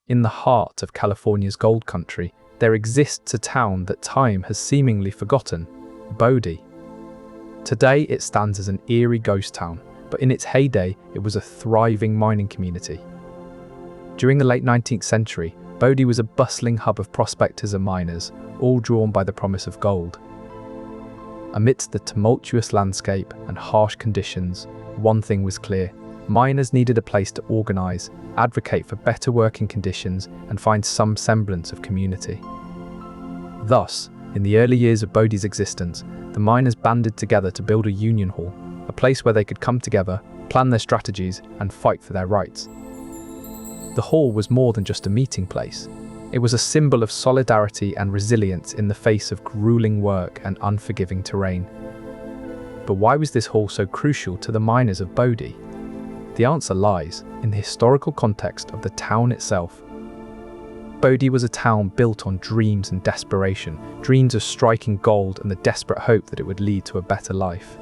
In the heart of California's gold country, there exists a town that time has seemingly forgotten, Bodie. Today it stands as an eerie ghost town, but in its heyday it was a thriving mining community. During the late 19th century, Bodie was a bustling hub of prospectors and miners, all drawn by the promise of gold. Amidst the tumultuous landscape and harsh conditions, one thing was clear: miners needed a place to organise, advocate for better working conditions, and find some semblance of community. Thus, in the early years of Bodie's existence, the miners banded together to build a union hall, a place where they could come together, plan their strategies, and fight for their rights. The hall was more than just a meeting place. It was a symbol of solidarity and resilience in the face of grueling work and unforgiving terrain. But why was this hall so crucial to the miners of Bodie? The answer lies in the historical context of the town itself. Bodie was a town built on dreams and desperation, dreams of striking gold and the desperate hope that it would lead to a better life.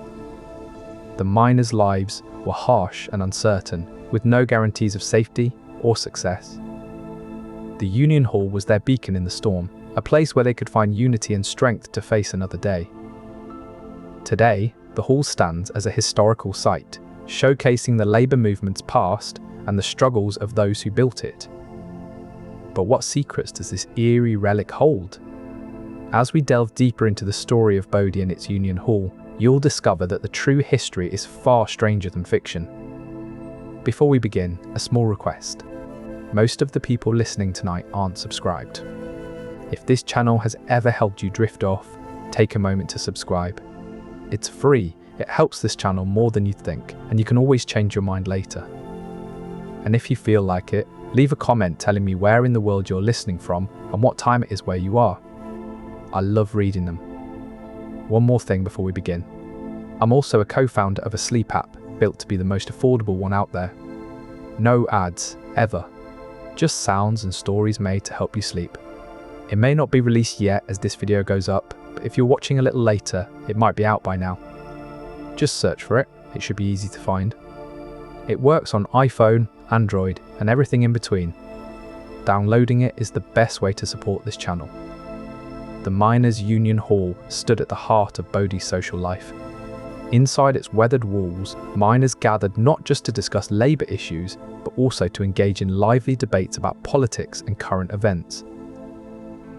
The miners' lives were harsh and uncertain, with no guarantees of safety or success. The Union Hall was their beacon in the storm, a place where they could find unity and strength to face another day. Today, the hall stands as a historical site, showcasing the labour movement's past and the struggles of those who built it. But what secrets does this eerie relic hold? As we delve deeper into the story of Bodie and its Union Hall, you'll discover that the true history is far stranger than fiction. Before we begin, a small request. Most of the people listening tonight aren't subscribed. If this channel has ever helped you drift off, take a moment to subscribe. It's free, it helps this channel more than you think, and you can always change your mind later. And if you feel like it, leave a comment telling me where in the world you're listening from and what time it is where you are. I love reading them. One more thing before we begin. I'm also a co-founder of a sleep app built to be the most affordable one out there. No ads, ever. Just sounds and stories made to help you sleep. It may not be released yet as this video goes up, but if you're watching a little later, it might be out by now. Just search for it, it should be easy to find. It works on iPhone, Android, and everything in between. Downloading it is the best way to support this channel. The Miners' Union Hall stood at the heart of Bodie's social life. Inside its weathered walls, miners gathered not just to discuss labour issues, but also to engage in lively debates about politics and current events.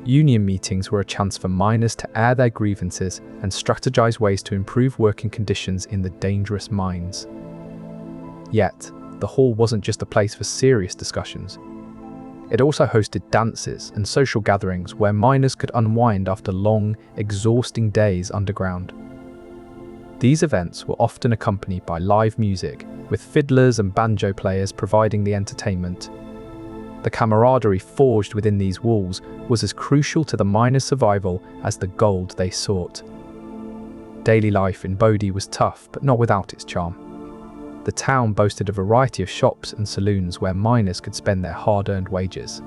Union meetings were a chance for miners to air their grievances and strategise ways to improve working conditions in the dangerous mines. Yet, the hall wasn't just a place for serious discussions. It also hosted dances and social gatherings where miners could unwind after long, exhausting days underground. These events were often accompanied by live music, with fiddlers and banjo players providing the entertainment. The camaraderie forged within these walls was as crucial to the miners' survival as the gold they sought. Daily life in Bodie was tough, but not without its charm. The town boasted a variety of shops and saloons where miners could spend their hard-earned wages.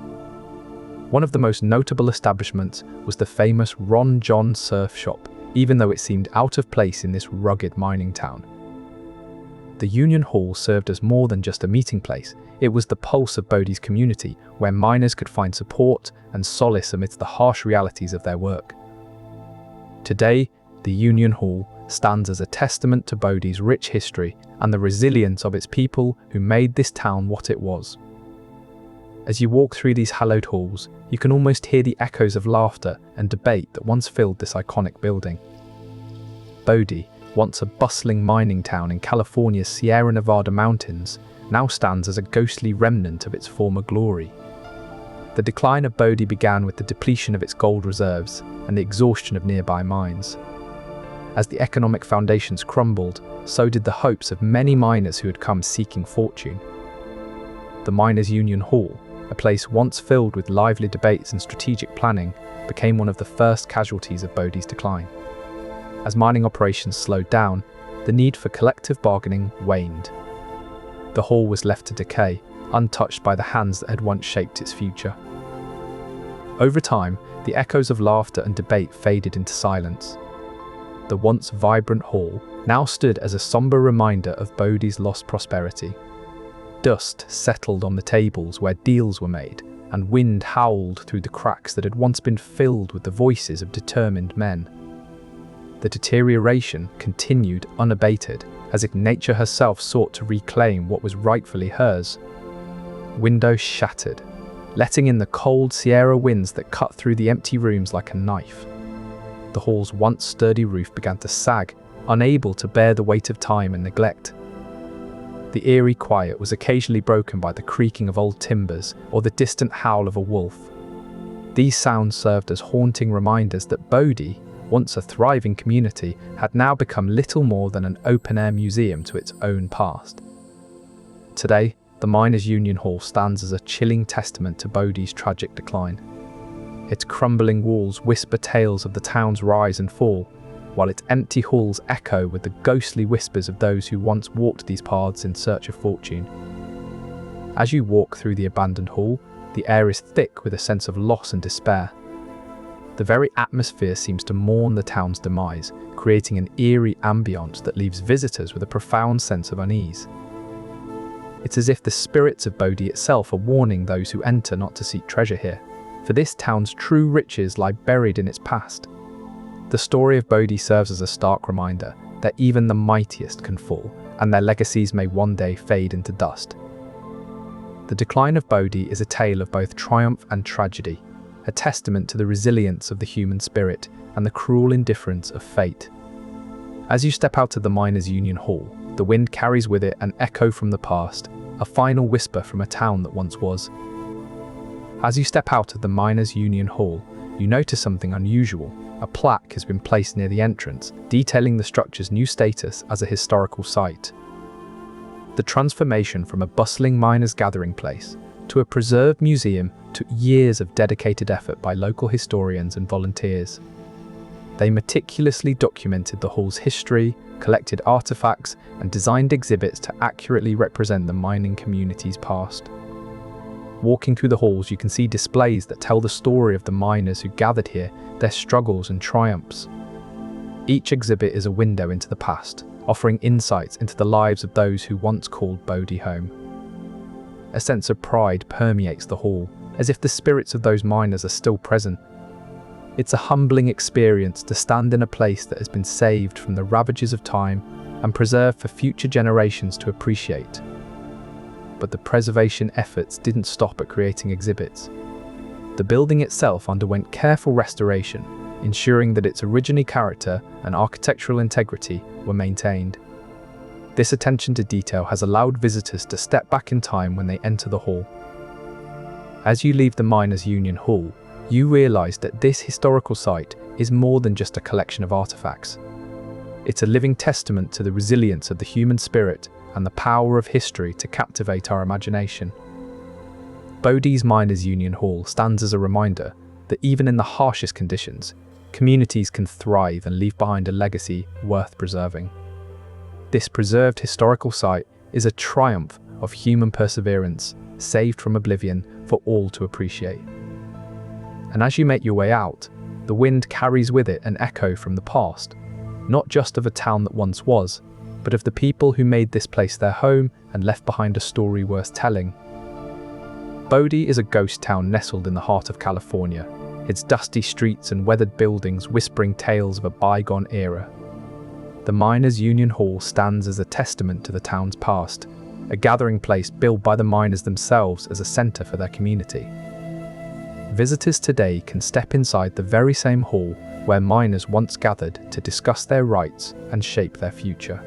One of the most notable establishments was the famous Ron John Surf Shop, even though it seemed out of place in this rugged mining town. The Union Hall served as more than just a meeting place. It was the pulse of Bodie's community, where miners could find support and solace amidst the harsh realities of their work. Today, the Union Hall stands as a testament to Bodie's rich history and the resilience of its people who made this town what it was. As you walk through these hallowed halls, you can almost hear the echoes of laughter and debate that once filled this iconic building. Bodie, once a bustling mining town in California's Sierra Nevada mountains, now stands as a ghostly remnant of its former glory. The decline of Bodie began with the depletion of its gold reserves and the exhaustion of nearby mines. As the economic foundations crumbled, so did the hopes of many miners who had come seeking fortune. The Miners' Union Hall, a place once filled with lively debates and strategic planning, became one of the first casualties of Bodie's decline. As mining operations slowed down, the need for collective bargaining waned. The hall was left to decay, untouched by the hands that had once shaped its future. Over time, the echoes of laughter and debate faded into silence. The once vibrant hall now stood as a somber reminder of Bodie's lost prosperity. Dust settled on the tables where deals were made, and wind howled through the cracks that had once been filled with the voices of determined men. The deterioration continued unabated, as if nature herself sought to reclaim what was rightfully hers. Windows shattered, letting in the cold Sierra winds that cut through the empty rooms like a knife. The hall's once sturdy roof began to sag, unable to bear the weight of time and neglect. The eerie quiet was occasionally broken by the creaking of old timbers or the distant howl of a wolf. These sounds served as haunting reminders that Bodie, once a thriving community, had now become little more than an open-air museum to its own past. Today, the Miners' Union Hall stands as a chilling testament to Bodie's tragic decline. Its crumbling walls whisper tales of the town's rise and fall, while its empty halls echo with the ghostly whispers of those who once walked these paths in search of fortune. As you walk through the abandoned hall, the air is thick with a sense of loss and despair. The very atmosphere seems to mourn the town's demise, creating an eerie ambience that leaves visitors with a profound sense of unease. It's as if the spirits of Bodie itself are warning those who enter not to seek treasure here, for this town's true riches lie buried in its past. The story of Bodie serves as a stark reminder that even the mightiest can fall, and their legacies may one day fade into dust. The Decline of Bodie is a tale of both triumph and tragedy, a testament to the resilience of the human spirit and the cruel indifference of fate. As you step out of the Miners' Union Hall, the wind carries with it an echo from the past, a final whisper from a town that once was. As you step out of the Miners' Union Hall, you notice something unusual. A plaque has been placed near the entrance, detailing the structure's new status as a historical site. The transformation from a bustling miners' gathering place to a preserved museum took years of dedicated effort by local historians and volunteers. They meticulously documented the hall's history, collected artifacts, and designed exhibits to accurately represent the mining community's past. Walking through the halls, you can see displays that tell the story of the miners who gathered here, their struggles and triumphs. Each exhibit is a window into the past, offering insights into the lives of those who once called Bodie home. A sense of pride permeates the hall, as if the spirits of those miners are still present. It's a humbling experience to stand in a place that has been saved from the ravages of time and preserved for future generations to appreciate. But the preservation efforts didn't stop at creating exhibits. The building itself underwent careful restoration, ensuring that its original character and architectural integrity were maintained. This attention to detail has allowed visitors to step back in time when they enter the hall. As you leave the Miners' Union Hall, you realize that this historical site is more than just a collection of artifacts. It's a living testament to the resilience of the human spirit and the power of history to captivate our imagination. Bodie's Miners' Union Hall stands as a reminder that even in the harshest conditions, communities can thrive and leave behind a legacy worth preserving. This preserved historical site is a triumph of human perseverance, saved from oblivion for all to appreciate. And as you make your way out, the wind carries with it an echo from the past, not just of a town that once was, but of the people who made this place their home and left behind a story worth telling. Bodie is a ghost town nestled in the heart of California, its dusty streets and weathered buildings whispering tales of a bygone era. The Miners' Union Hall stands as a testament to the town's past, a gathering place built by the miners themselves as a center for their community. Visitors today can step inside the very same hall where miners once gathered to discuss their rights and shape their future.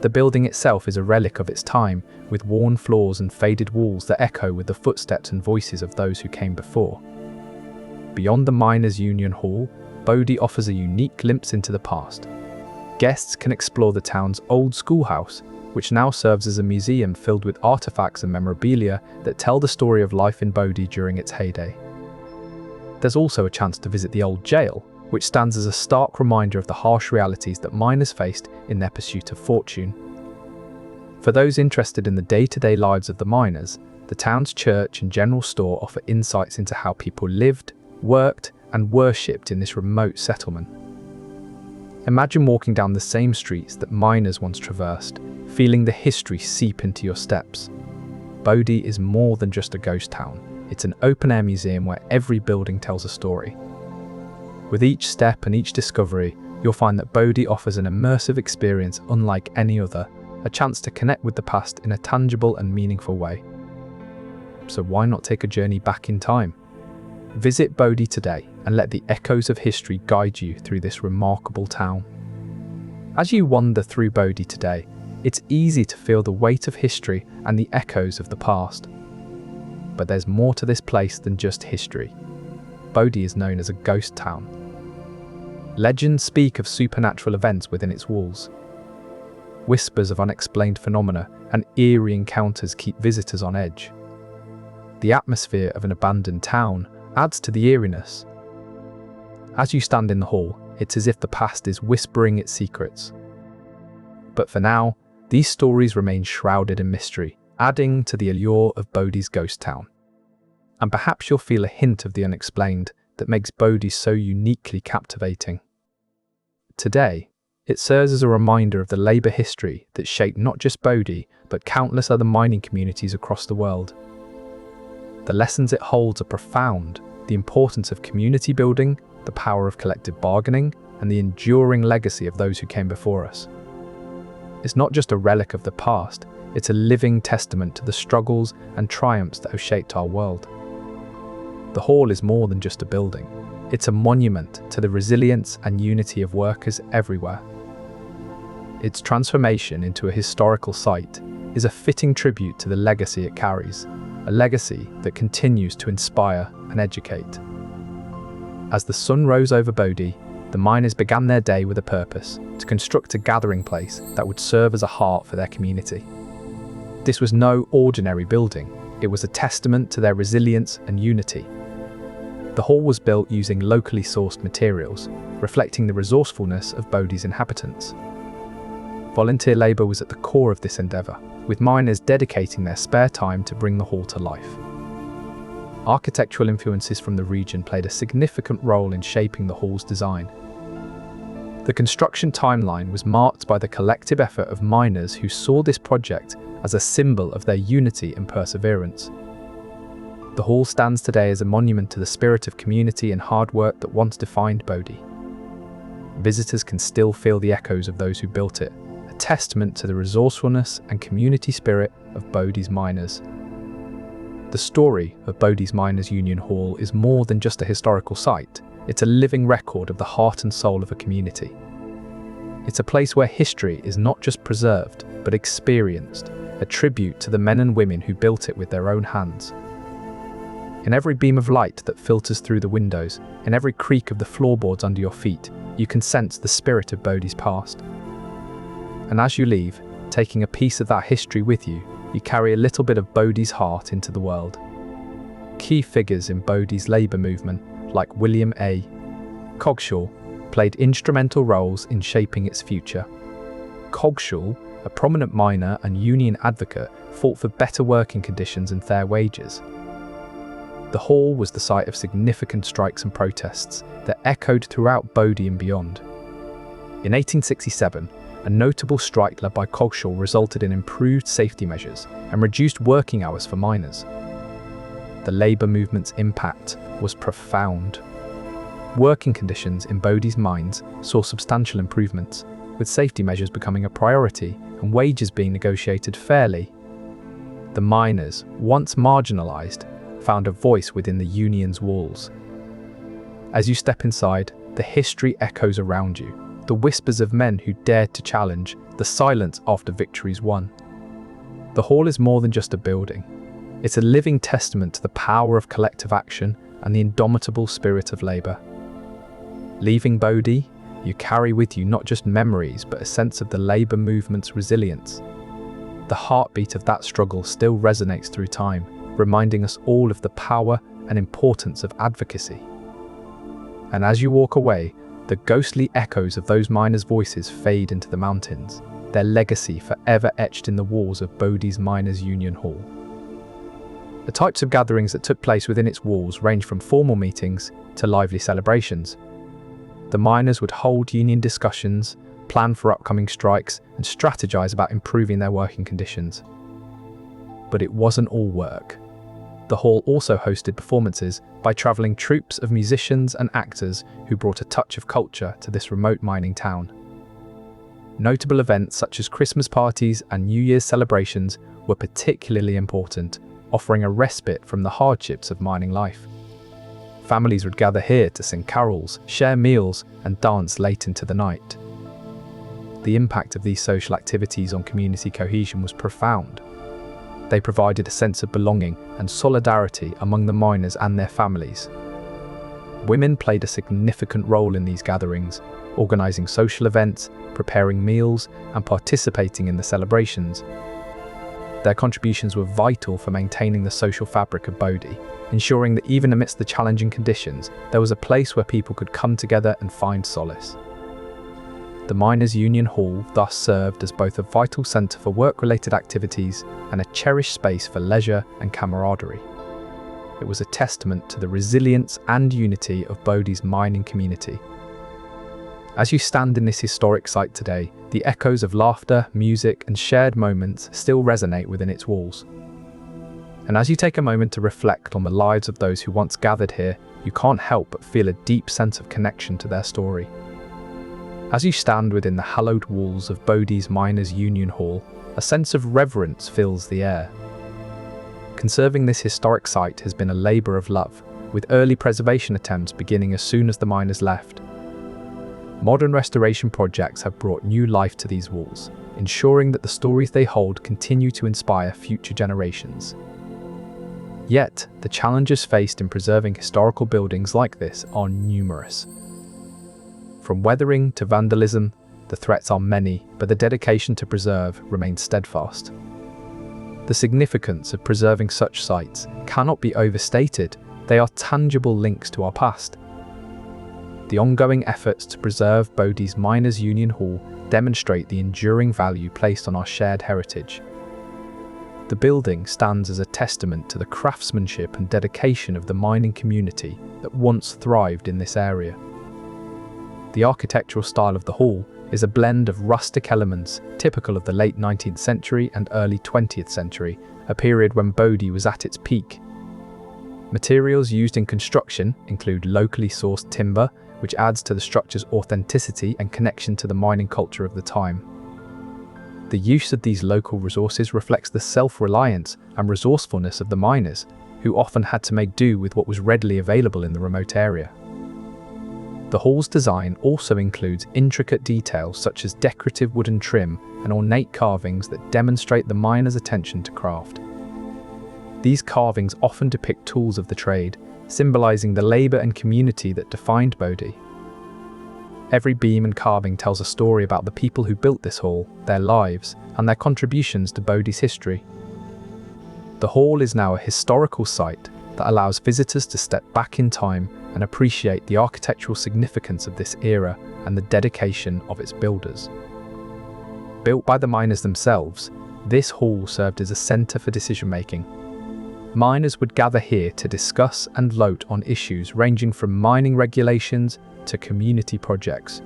The building itself is a relic of its time, with worn floors and faded walls that echo with the footsteps and voices of those who came before. Beyond the Miners' Union Hall, Bodie offers a unique glimpse into the past. Guests can explore the town's old schoolhouse, which now serves as a museum filled with artifacts and memorabilia that tell the story of life in Bodie during its heyday. There's also a chance to visit the old jail, which stands as a stark reminder of the harsh realities that miners faced in their pursuit of fortune. For those interested in the day-to-day lives of the miners, the town's church and general store offer insights into how people lived, worked, and worshipped in this remote settlement. Imagine walking down the same streets that miners once traversed, feeling the history seep into your steps. Bodie is more than just a ghost town. It's an open-air museum where every building tells a story. With each step and each discovery, you'll find that Bodie offers an immersive experience unlike any other, a chance to connect with the past in a tangible and meaningful way. So why not take a journey back in time? Visit Bodie today and let the echoes of history guide you through this remarkable town. As you wander through Bodie today, it's easy to feel the weight of history and the echoes of the past. But there's more to this place than just history. Bodie is known as a ghost town. Legends speak of supernatural events within its walls. Whispers of unexplained phenomena and eerie encounters keep visitors on edge. The atmosphere of an abandoned town adds to the eeriness. As you stand in the hall, it's as if the past is whispering its secrets. But for now, these stories remain shrouded in mystery, adding to the allure of Bodie's ghost town. And perhaps you'll feel a hint of the unexplained that makes Bodie so uniquely captivating. Today, it serves as a reminder of the labour history that shaped not just Bodie, but countless other mining communities across the world. The lessons it holds are profound: the importance of community building, the power of collective bargaining, and the enduring legacy of those who came before us. It's not just a relic of the past, it's a living testament to the struggles and triumphs that have shaped our world. The hall is more than just a building. It's a monument to the resilience and unity of workers everywhere. Its transformation into a historical site is a fitting tribute to the legacy it carries, a legacy that continues to inspire and educate. As the sun rose over Bodie, the miners began their day with a purpose: to construct a gathering place that would serve as a heart for their community. This was no ordinary building, it was a testament to their resilience and unity. The hall was built using locally sourced materials, reflecting the resourcefulness of Bodie's inhabitants. Volunteer labour was at the core of this endeavour, with miners dedicating their spare time to bring the hall to life. Architectural influences from the region played a significant role in shaping the hall's design. The construction timeline was marked by the collective effort of miners who saw this project as a symbol of their unity and perseverance. The hall stands today as a monument to the spirit of community and hard work that once defined Bodie. Visitors can still feel the echoes of those who built it, a testament to the resourcefulness and community spirit of Bodie's miners. The story of Bodie's Miners' Union Hall is more than just a historical site, it's a living record of the heart and soul of a community. It's a place where history is not just preserved, but experienced, a tribute to the men and women who built it with their own hands. In every beam of light that filters through the windows, in every creak of the floorboards under your feet, you can sense the spirit of Bodie's past. And as you leave, taking a piece of that history with you, you carry a little bit of Bodie's heart into the world. Key figures in Bodie's labour movement, like William A. Coggeshall, played instrumental roles in shaping its future. Coggeshall, a prominent miner and union advocate, fought for better working conditions and fair wages. The hall was the site of significant strikes and protests that echoed throughout Bodie and beyond. In 1867, a notable strike led by Coggeshall resulted in improved safety measures and reduced working hours for miners. The labour movement's impact was profound. Working conditions in Bodie's mines saw substantial improvements, with safety measures becoming a priority and wages being negotiated fairly. The miners, once marginalised, found a voice within the union's walls. As you step inside, the history echoes around you, the whispers of men who dared to challenge, the silence after victories won. The hall is more than just a building. It's a living testament to the power of collective action and the indomitable spirit of labour. Leaving Bodie, you carry with you not just memories but a sense of the labour movement's resilience. The heartbeat of that struggle still resonates through time, reminding us all of the power and importance of advocacy. And as you walk away, the ghostly echoes of those miners' voices fade into the mountains, their legacy forever etched in the walls of Bodie's Miners' Union Hall. The types of gatherings that took place within its walls range from formal meetings to lively celebrations. The miners would hold union discussions, plan for upcoming strikes, and strategize about improving their working conditions. But it wasn't all work. The hall also hosted performances by travelling troupes of musicians and actors who brought a touch of culture to this remote mining town. Notable events such as Christmas parties and New Year's celebrations were particularly important, offering a respite from the hardships of mining life. Families would gather here to sing carols, share meals, and dance late into the night. The impact of these social activities on community cohesion was profound. They provided a sense of belonging and solidarity among the miners and their families. Women played a significant role in these gatherings, organising social events, preparing meals, and participating in the celebrations. Their contributions were vital for maintaining the social fabric of Bodie, ensuring that even amidst the challenging conditions, there was a place where people could come together and find solace. The Miners' Union Hall thus served as both a vital centre for work-related activities and a cherished space for leisure and camaraderie. It was a testament to the resilience and unity of Bodie's mining community. As you stand in this historic site today, the echoes of laughter, music, and shared moments still resonate within its walls. And as you take a moment to reflect on the lives of those who once gathered here, you can't help but feel a deep sense of connection to their story. As you stand within the hallowed walls of Bodie's Miners' Union Hall, a sense of reverence fills the air. Conserving this historic site has been a labour of love, with early preservation attempts beginning as soon as the miners left. Modern restoration projects have brought new life to these walls, ensuring that the stories they hold continue to inspire future generations. Yet, the challenges faced in preserving historical buildings like this are numerous. From weathering to vandalism, the threats are many, but the dedication to preserve remains steadfast. The significance of preserving such sites cannot be overstated. They are tangible links to our past. The ongoing efforts to preserve Bodie's Miners' Union Hall demonstrate the enduring value placed on our shared heritage. The building stands as a testament to the craftsmanship and dedication of the mining community that once thrived in this area. The architectural style of the hall is a blend of rustic elements typical of the late 19th century and early 20th century, a period when Bodie was at its peak. Materials used in construction include locally sourced timber, which adds to the structure's authenticity and connection to the mining culture of the time. The use of these local resources reflects the self-reliance and resourcefulness of the miners, who often had to make do with what was readily available in the remote area. The hall's design also includes intricate details such as decorative wooden trim and ornate carvings that demonstrate the miner's attention to craft. These carvings often depict tools of the trade, symbolizing the labor and community that defined Bodie. Every beam and carving tells a story about the people who built this hall, their lives, and their contributions to Bodie's history. The hall is now a historical site that allows visitors to step back in time and appreciate the architectural significance of this era and the dedication of its builders. Built by the miners themselves, this hall served as a centre for decision-making. Miners would gather here to discuss and vote on issues ranging from mining regulations to community projects.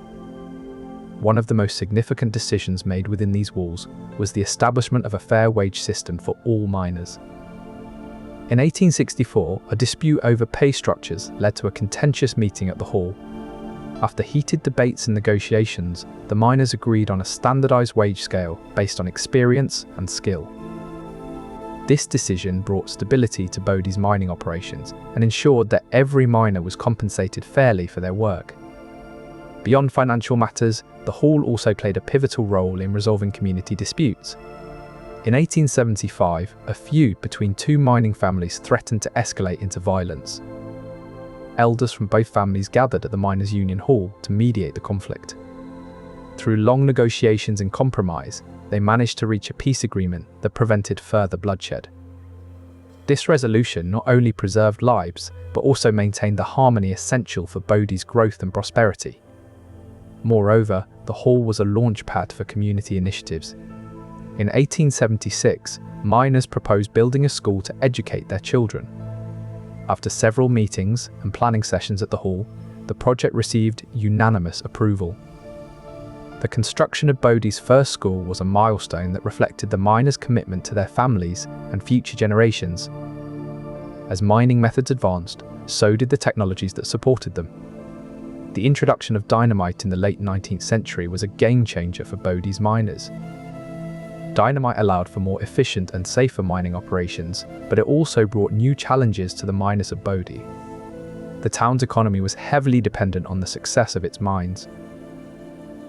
One of the most significant decisions made within these walls was the establishment of a fair wage system for all miners. In 1864, a dispute over pay structures led to a contentious meeting at the hall. After heated debates and negotiations, the miners agreed on a standardized wage scale based on experience and skill. This decision brought stability to Bodie's mining operations and ensured that every miner was compensated fairly for their work. Beyond financial matters, the hall also played a pivotal role in resolving community disputes. In 1875, a feud between two mining families threatened to escalate into violence. Elders from both families gathered at the Miners' Union Hall to mediate the conflict. Through long negotiations and compromise, they managed to reach a peace agreement that prevented further bloodshed. This resolution not only preserved lives, but also maintained the harmony essential for Bodie's growth and prosperity. Moreover, the hall was a launchpad for community initiatives. In 1876, miners proposed building a school to educate their children. After several meetings and planning sessions at the hall, the project received unanimous approval. The construction of Bodie's first school was a milestone that reflected the miners' commitment to their families and future generations. As mining methods advanced, so did the technologies that supported them. The introduction of dynamite in the late 19th century was a game-changer for Bodie's miners. Dynamite allowed for more efficient and safer mining operations, but it also brought new challenges to the miners of Bodie. The town's economy was heavily dependent on the success of its mines.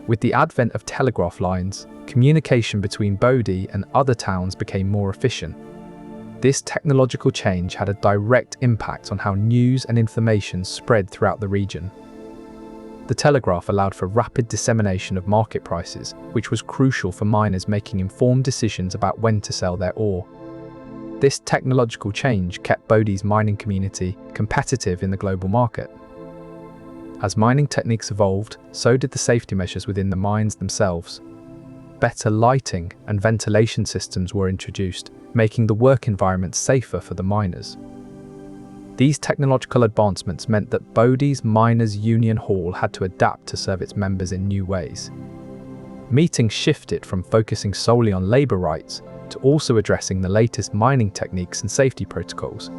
With the advent of telegraph lines, communication between Bodie and other towns became more efficient. This technological change had a direct impact on how news and information spread throughout the region. The telegraph allowed for rapid dissemination of market prices, which was crucial for miners making informed decisions about when to sell their ore. This technological change kept Bodie's mining community competitive in the global market. As mining techniques evolved, so did the safety measures within the mines themselves. Better lighting and ventilation systems were introduced, making the work environment safer for the miners. These technological advancements meant that Bodie's Miners' Union Hall had to adapt to serve its members in new ways. Meetings shifted from focusing solely on labour rights to also addressing the latest mining techniques and safety protocols.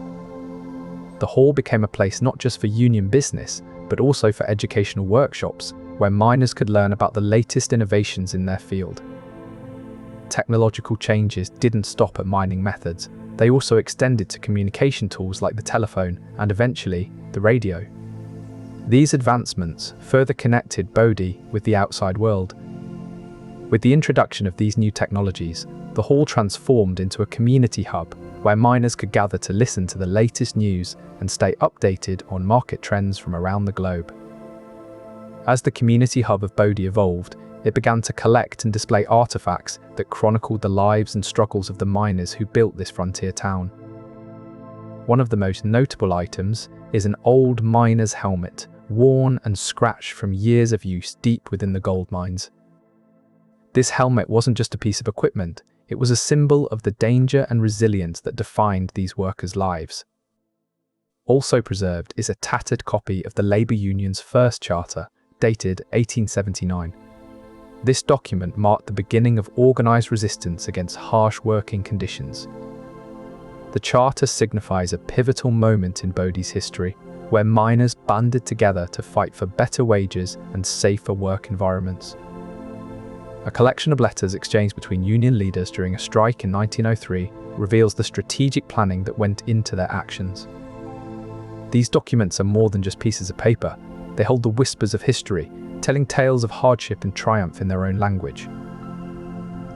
The hall became a place not just for union business, but also for educational workshops, where miners could learn about the latest innovations in their field. Technological changes didn't stop at mining methods. They also extended to communication tools like the telephone and eventually the radio. These advancements further connected Bodie with the outside world. With the introduction of these new technologies, the hall transformed into a community hub where miners could gather to listen to the latest news and stay updated on market trends from around the globe. As the community hub of Bodie evolved, it began to collect and display artifacts that chronicled the lives and struggles of the miners who built this frontier town. One of the most notable items is an old miner's helmet, worn and scratched from years of use deep within the gold mines. This helmet wasn't just a piece of equipment, it was a symbol of the danger and resilience that defined these workers' lives. Also preserved is a tattered copy of the Labour Union's first charter, dated 1879. This document marked the beginning of organised resistance against harsh working conditions. The charter signifies a pivotal moment in Bodie's history, where miners banded together to fight for better wages and safer work environments. A collection of letters exchanged between union leaders during a strike in 1903 reveals the strategic planning that went into their actions. These documents are more than just pieces of paper. They hold the whispers of history, telling tales of hardship and triumph in their own language.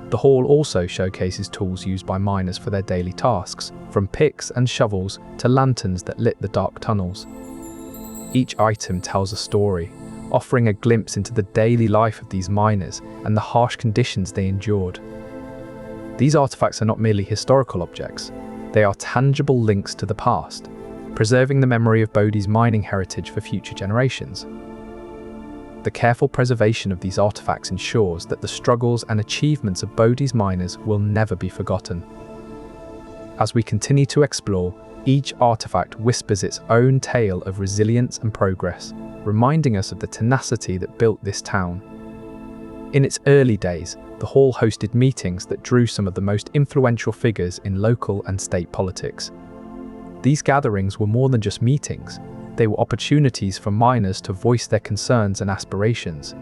The hall also showcases tools used by miners for their daily tasks, from picks and shovels to lanterns that lit the dark tunnels. Each item tells a story, offering a glimpse into the daily life of these miners and the harsh conditions they endured. These artifacts are not merely historical objects, they are tangible links to the past, preserving the memory of Bodie's mining heritage for future generations. The careful preservation of these artifacts ensures that the struggles and achievements of Bodie's miners will never be forgotten. As we continue to explore, each artifact whispers its own tale of resilience and progress, reminding us of the tenacity that built this town. In its early days, the hall hosted meetings that drew some of the most influential figures in local and state politics. These gatherings were more than just meetings. They were opportunities for miners to voice their concerns and aspirations.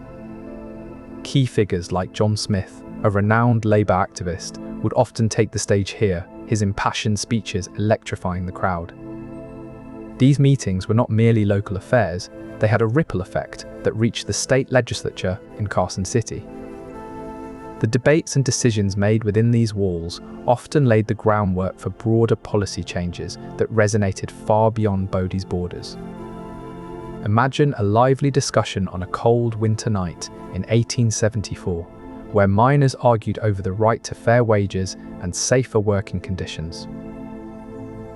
Key figures like John Smith, a renowned Labour activist, would often take the stage here, his impassioned speeches electrifying the crowd. These meetings were not merely local affairs, they had a ripple effect that reached the state legislature in Carson City. The debates and decisions made within these walls often laid the groundwork for broader policy changes that resonated far beyond Bodie's borders. Imagine a lively discussion on a cold winter night in 1874, where miners argued over the right to fair wages and safer working conditions.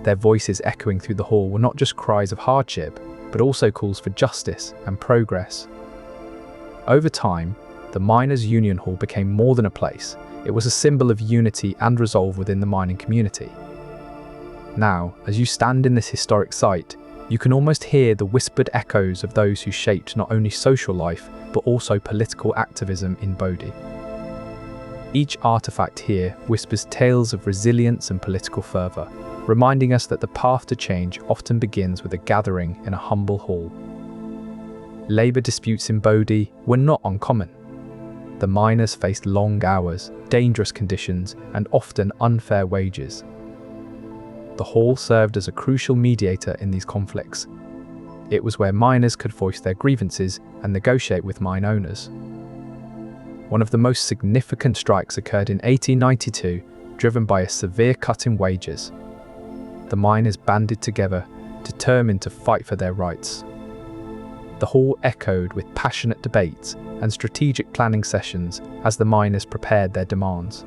Their voices echoing through the hall were not just cries of hardship, but also calls for justice and progress. Over time, the Miners' Union Hall became more than a place. It was a symbol of unity and resolve within the mining community. Now, as you stand in this historic site, you can almost hear the whispered echoes of those who shaped not only social life, but also political activism in Bodie. Each artifact here whispers tales of resilience and political fervour, reminding us that the path to change often begins with a gathering in a humble hall. Labour disputes in Bodie were not uncommon. The miners faced long hours, dangerous conditions, and often unfair wages. The hall served as a crucial mediator in these conflicts. It was where miners could voice their grievances and negotiate with mine owners. One of the most significant strikes occurred in 1892, driven by a severe cut in wages. The miners banded together, determined to fight for their rights. The hall echoed with passionate debates and strategic planning sessions as the miners prepared their demands.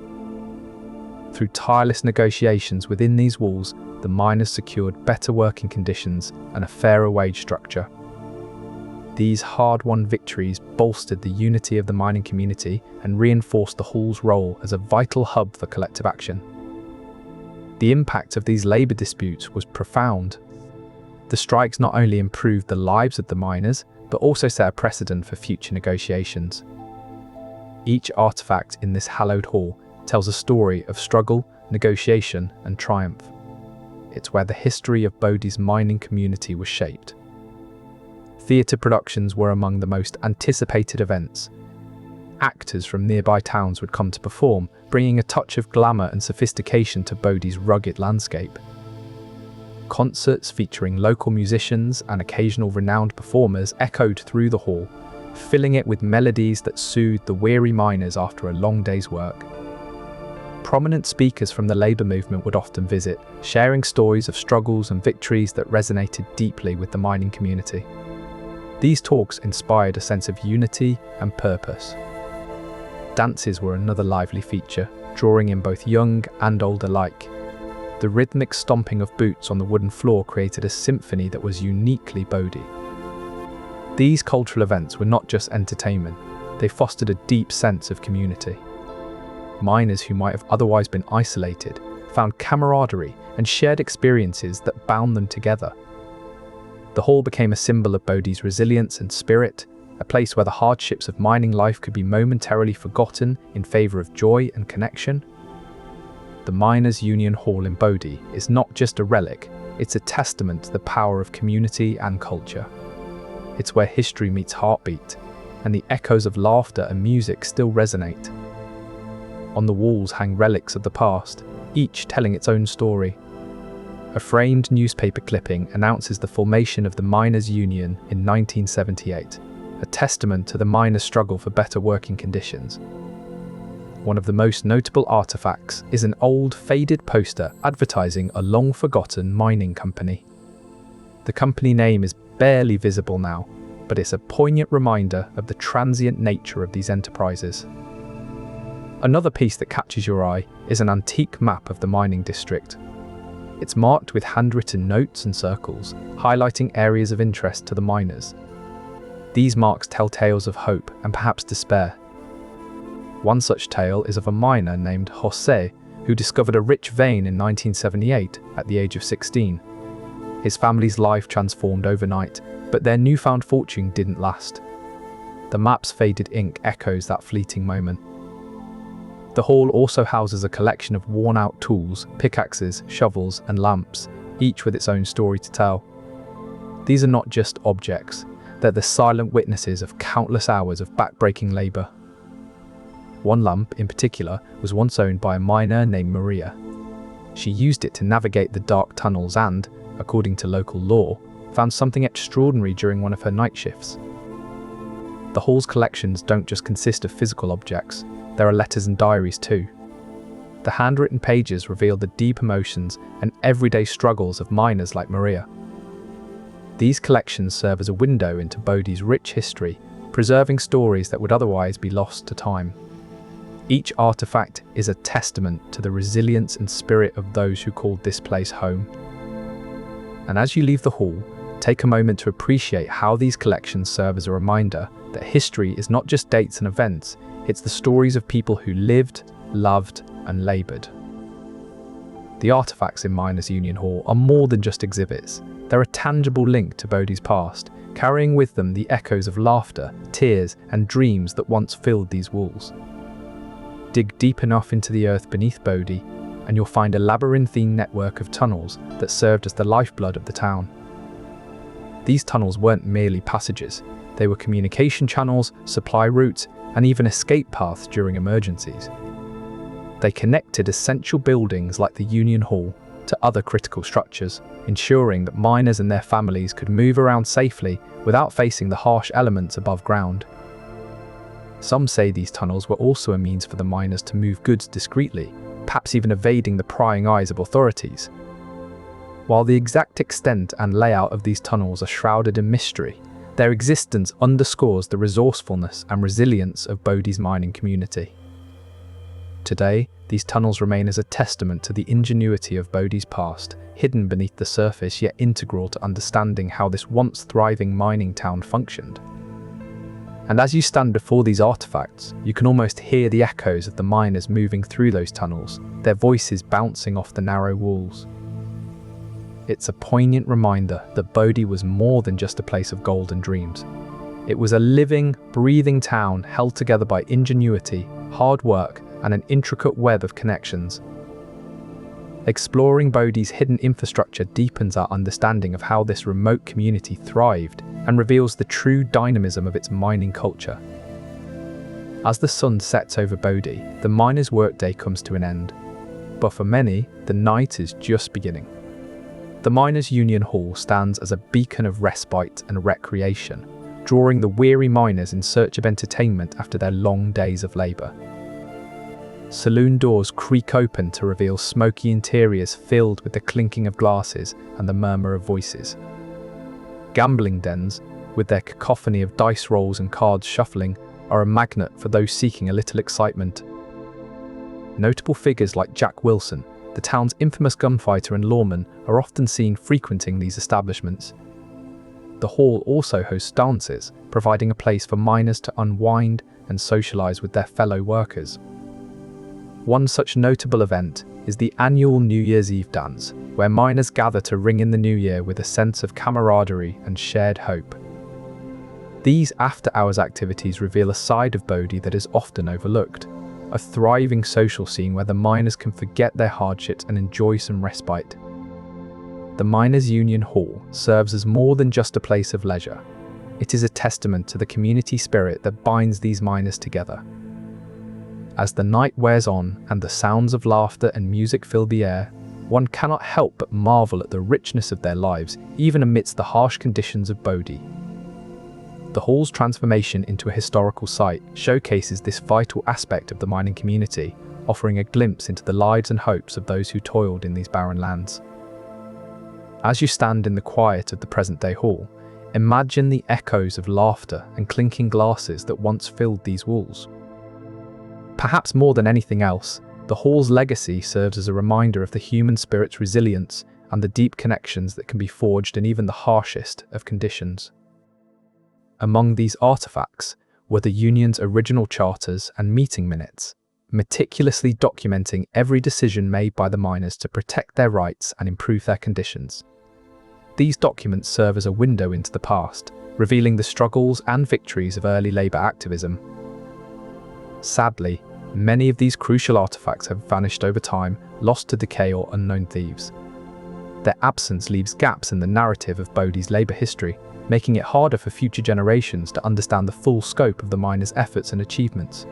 Through tireless negotiations within these walls, the miners secured better working conditions and a fairer wage structure. These hard-won victories bolstered the unity of the mining community and reinforced the hall's role as a vital hub for collective action. The impact of these labour disputes was profound. The strikes not only improved the lives of the miners, but also set a precedent for future negotiations. Each artefact in this hallowed hall tells a story of struggle, negotiation, and triumph. It's where the history of Bodie's mining community was shaped. Theatre productions were among the most anticipated events. Actors from nearby towns would come to perform, bringing a touch of glamour and sophistication to Bodie's rugged landscape. Concerts featuring local musicians and occasional renowned performers echoed through the hall, filling it with melodies that soothed the weary miners after a long day's work. Prominent speakers from the labour movement would often visit, sharing stories of struggles and victories that resonated deeply with the mining community. These talks inspired a sense of unity and purpose. Dances were another lively feature, drawing in both young and old alike. The rhythmic stomping of boots on the wooden floor created a symphony that was uniquely Bodie. These cultural events were not just entertainment, they fostered a deep sense of community. Miners who might have otherwise been isolated found camaraderie and shared experiences that bound them together. The hall became a symbol of Bodie's resilience and spirit, a place where the hardships of mining life could be momentarily forgotten in favour of joy and connection. The Miners' Union Hall in Bodie is not just a relic, it's a testament to the power of community and culture. It's where history meets heartbeat, and the echoes of laughter and music still resonate. On the walls hang relics of the past, each telling its own story. A framed newspaper clipping announces the formation of the Miners' Union in 1978, a testament to the miners' struggle for better working conditions. One of the most notable artifacts is an old, faded poster advertising a long-forgotten mining company. The company name is barely visible now, but it's a poignant reminder of the transient nature of these enterprises. Another piece that catches your eye is an antique map of the mining district. It's marked with handwritten notes and circles, highlighting areas of interest to the miners. These marks tell tales of hope and perhaps despair. One such tale is of a miner named José, who discovered a rich vein in 1978 at the age of 16. His family's life transformed overnight, but their newfound fortune didn't last. The map's faded ink echoes that fleeting moment. The hall also houses a collection of worn-out tools, pickaxes, shovels, and lamps, each with its own story to tell. These are not just objects, they're the silent witnesses of countless hours of back-breaking labour. One lamp, in particular, was once owned by a miner named Maria. She used it to navigate the dark tunnels and, according to local law, found something extraordinary during one of her night shifts. The hall's collections don't just consist of physical objects, there are letters and diaries too. The handwritten pages reveal the deep emotions and everyday struggles of miners like Maria. These collections serve as a window into Bodie's rich history, preserving stories that would otherwise be lost to time. Each artifact is a testament to the resilience and spirit of those who called this place home. And as you leave the hall, take a moment to appreciate how these collections serve as a reminder that history is not just dates and events, it's the stories of people who lived, loved, and laboured. The artefacts in Miners' Union Hall are more than just exhibits. They're a tangible link to Bodie's past, carrying with them the echoes of laughter, tears, and dreams that once filled these walls. Dig deep enough into the earth beneath Bodie, and you'll find a labyrinthine network of tunnels that served as the lifeblood of the town. These tunnels weren't merely passages, they were communication channels, supply routes, and even escape paths during emergencies. They connected essential buildings like the Union Hall to other critical structures, ensuring that miners and their families could move around safely without facing the harsh elements above ground. Some say these tunnels were also a means for the miners to move goods discreetly, perhaps even evading the prying eyes of authorities. While the exact extent and layout of these tunnels are shrouded in mystery, their existence underscores the resourcefulness and resilience of Bodie's mining community. Today, these tunnels remain as a testament to the ingenuity of Bodie's past, hidden beneath the surface yet integral to understanding how this once thriving mining town functioned. And as you stand before these artifacts, you can almost hear the echoes of the miners moving through those tunnels, their voices bouncing off the narrow walls. It's a poignant reminder that Bodie was more than just a place of gold and dreams. It was a living, breathing town held together by ingenuity, hard work, and an intricate web of connections. Exploring Bodie's hidden infrastructure deepens our understanding of how this remote community thrived and reveals the true dynamism of its mining culture. As the sun sets over Bodie, the miners' workday comes to an end. But for many, the night is just beginning. The Miners' Union Hall stands as a beacon of respite and recreation, drawing the weary miners in search of entertainment after their long days of labour. Saloon doors creak open to reveal smoky interiors filled with the clinking of glasses and the murmur of voices. Gambling dens, with their cacophony of dice rolls and cards shuffling, are a magnet for those seeking a little excitement. Notable figures like Jack Wilson, the town's infamous gunfighter and lawman, are often seen frequenting these establishments. The hall also hosts dances, providing a place for miners to unwind and socialise with their fellow workers. One such notable event is the annual New Year's Eve dance, where miners gather to ring in the new year with a sense of camaraderie and shared hope. These after-hours activities reveal a side of Bodie that is often overlooked, a thriving social scene where the miners can forget their hardships and enjoy some respite. The Miners' Union Hall serves as more than just a place of leisure. It is a testament to the community spirit that binds these miners together. As the night wears on and the sounds of laughter and music fill the air, one cannot help but marvel at the richness of their lives, even amidst the harsh conditions of Bodie. The hall's transformation into a historical site showcases this vital aspect of the mining community, offering a glimpse into the lives and hopes of those who toiled in these barren lands. As you stand in the quiet of the present-day hall, imagine the echoes of laughter and clinking glasses that once filled these walls. Perhaps more than anything else, the hall's legacy serves as a reminder of the human spirit's resilience and the deep connections that can be forged in even the harshest of conditions. Among these artifacts were the Union's original charters and meeting minutes, meticulously documenting every decision made by the miners to protect their rights and improve their conditions. These documents serve as a window into the past, revealing the struggles and victories of early labour activism. Sadly, many of these crucial artifacts have vanished over time, lost to decay or unknown thieves. Their absence leaves gaps in the narrative of Bodie's labour history, making it harder for future generations to understand the full scope of the miners' efforts and achievements.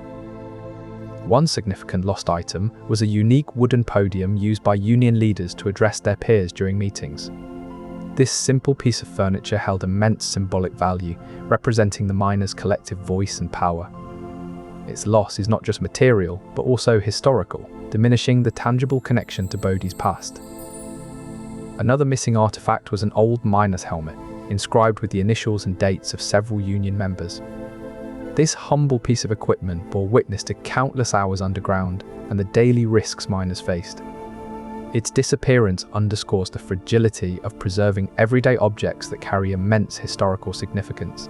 One significant lost item was a unique wooden podium used by union leaders to address their peers during meetings. This simple piece of furniture held immense symbolic value, representing the miners' collective voice and power. Its loss is not just material, but also historical, diminishing the tangible connection to Bodie's past. Another missing artifact was an old miner's helmet, inscribed with the initials and dates of several union members. This humble piece of equipment bore witness to countless hours underground and the daily risks miners faced. Its disappearance underscores the fragility of preserving everyday objects that carry immense historical significance.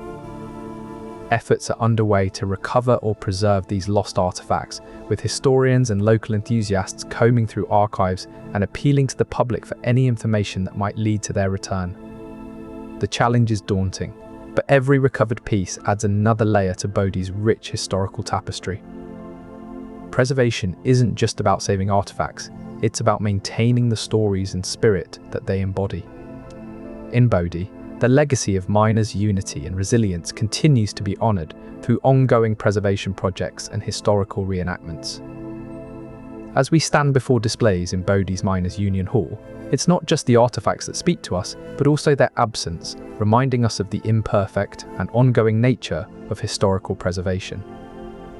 Efforts are underway to recover or preserve these lost artifacts, with historians and local enthusiasts combing through archives and appealing to the public for any information that might lead to their return. The challenge is daunting, but every recovered piece adds another layer to Bodie's rich historical tapestry. Preservation isn't just about saving artifacts, It's about maintaining the stories and spirit that they embody. In Bodie, the legacy of miners' unity and resilience continues to be honoured through ongoing preservation projects and historical reenactments. As we stand before displays in Bodie's Miners' Union Hall, it's not just the artefacts that speak to us, but also their absence, reminding us of the imperfect and ongoing nature of historical preservation.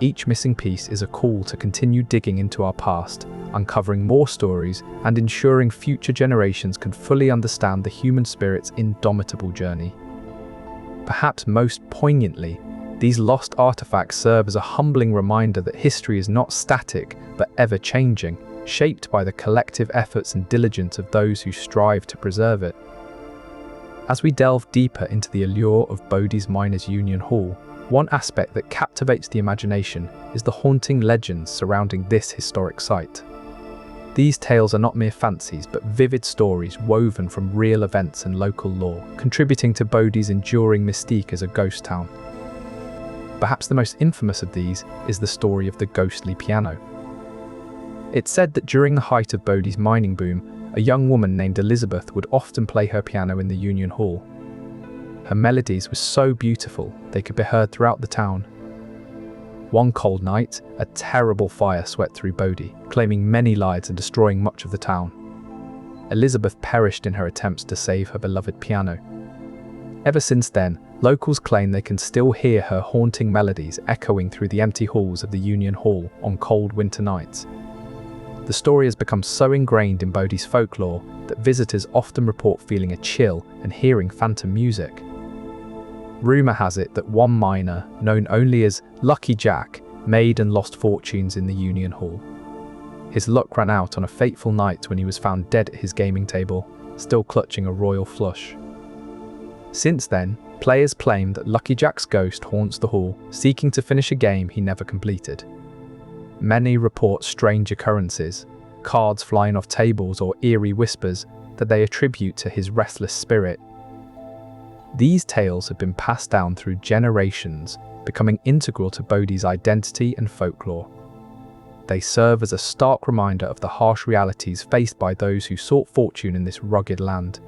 Each missing piece is a call to continue digging into our past, uncovering more stories, and ensuring future generations can fully understand the human spirit's indomitable journey. Perhaps most poignantly, these lost artifacts serve as a humbling reminder that history is not static, but ever-changing, shaped by the collective efforts and diligence of those who strive to preserve it. As we delve deeper into the allure of Bodie's Miners' Union Hall, one aspect that captivates the imagination is the haunting legends surrounding this historic site. These tales are not mere fancies, but vivid stories woven from real events and local lore, contributing to Bodie's enduring mystique as a ghost town. Perhaps the most infamous of these is the story of the ghostly piano. It's said that during the height of Bodie's mining boom, a young woman named Elizabeth would often play her piano in the Union Hall. Her melodies were so beautiful they could be heard throughout the town. One cold night, a terrible fire swept through Bodie, claiming many lives and destroying much of the town. Elizabeth perished in her attempts to save her beloved piano. Ever since then, locals claim they can still hear her haunting melodies echoing through the empty halls of the Union Hall on cold winter nights. The story has become so ingrained in Bodie's folklore that visitors often report feeling a chill and hearing phantom music. Rumour has it that one miner, known only as Lucky Jack, made and lost fortunes in the Union Hall. His luck ran out on a fateful night when he was found dead at his gaming table, still clutching a royal flush. Since then, players claim that Lucky Jack's ghost haunts the hall, seeking to finish a game he never completed. Many report strange occurrences, cards flying off tables or eerie whispers that they attribute to his restless spirit. These tales have been passed down through generations, becoming integral to Bodie's identity and folklore. They serve as a stark reminder of the harsh realities faced by those who sought fortune in this rugged land.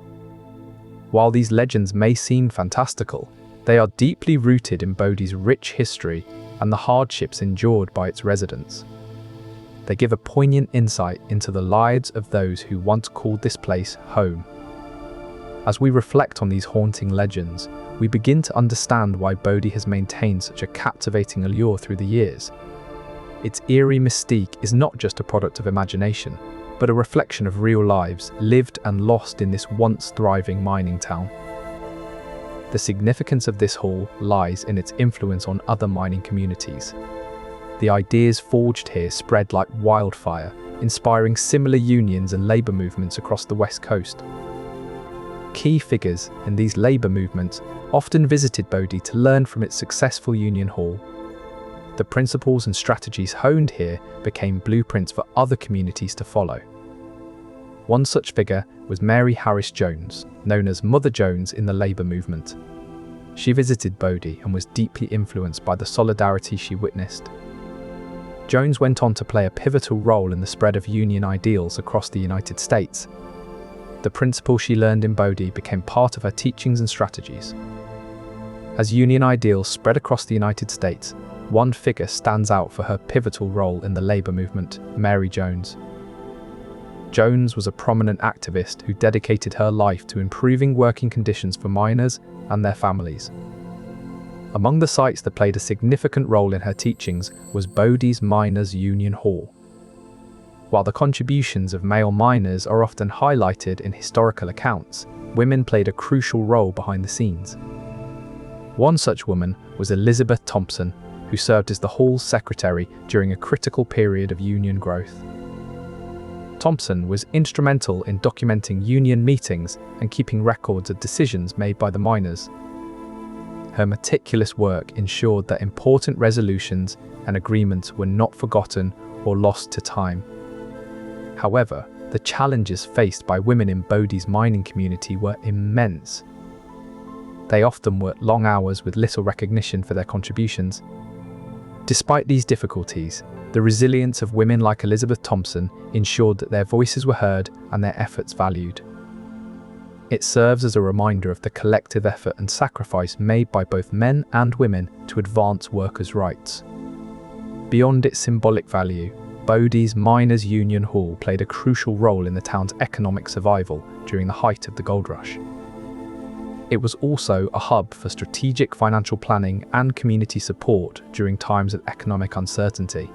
While these legends may seem fantastical, they are deeply rooted in Bodie's rich history and the hardships endured by its residents. They give a poignant insight into the lives of those who once called this place home. As we reflect on these haunting legends, we begin to understand why Bodie has maintained such a captivating allure through the years. Its eerie mystique is not just a product of imagination, but a reflection of real lives lived and lost in this once thriving mining town. The significance of this hall lies in its influence on other mining communities. The ideas forged here spread like wildfire, inspiring similar unions and labour movements across the West Coast. Key figures in these labour movements often visited Bodie to learn from its successful Union Hall. The principles and strategies honed here became blueprints for other communities to follow. One such figure was Mary Harris Jones, known as Mother Jones in the labour movement. She visited Bodie and was deeply influenced by the solidarity she witnessed. Jones went on to play a pivotal role in the spread of union ideals across the United States. The principles she learned in Bodie became part of her teachings and strategies. As union ideals spread across the United States, one figure stands out for her pivotal role in the labour movement, Mary Jones. Jones was a prominent activist who dedicated her life to improving working conditions for miners and their families. Among the sites that played a significant role in her teachings was Bodie's Miners' Union Hall. While the contributions of male miners are often highlighted in historical accounts, women played a crucial role behind the scenes. One such woman was Elizabeth Thompson, who served as the Hall's secretary during a critical period of union growth. Thompson was instrumental in documenting union meetings and keeping records of decisions made by the miners. Her meticulous work ensured that important resolutions and agreements were not forgotten or lost to time. However, the challenges faced by women in Bodie's mining community were immense. They often worked long hours with little recognition for their contributions. Despite these difficulties, The resilience of women like Elizabeth Thompson ensured that their voices were heard and their efforts valued. It serves as a reminder of the collective effort and sacrifice made by both men and women to advance workers' rights. Beyond its symbolic value, Bodie's Miners' Union Hall played a crucial role in the town's economic survival during the height of the gold rush. It was also a hub for strategic financial planning and community support during times of economic uncertainty.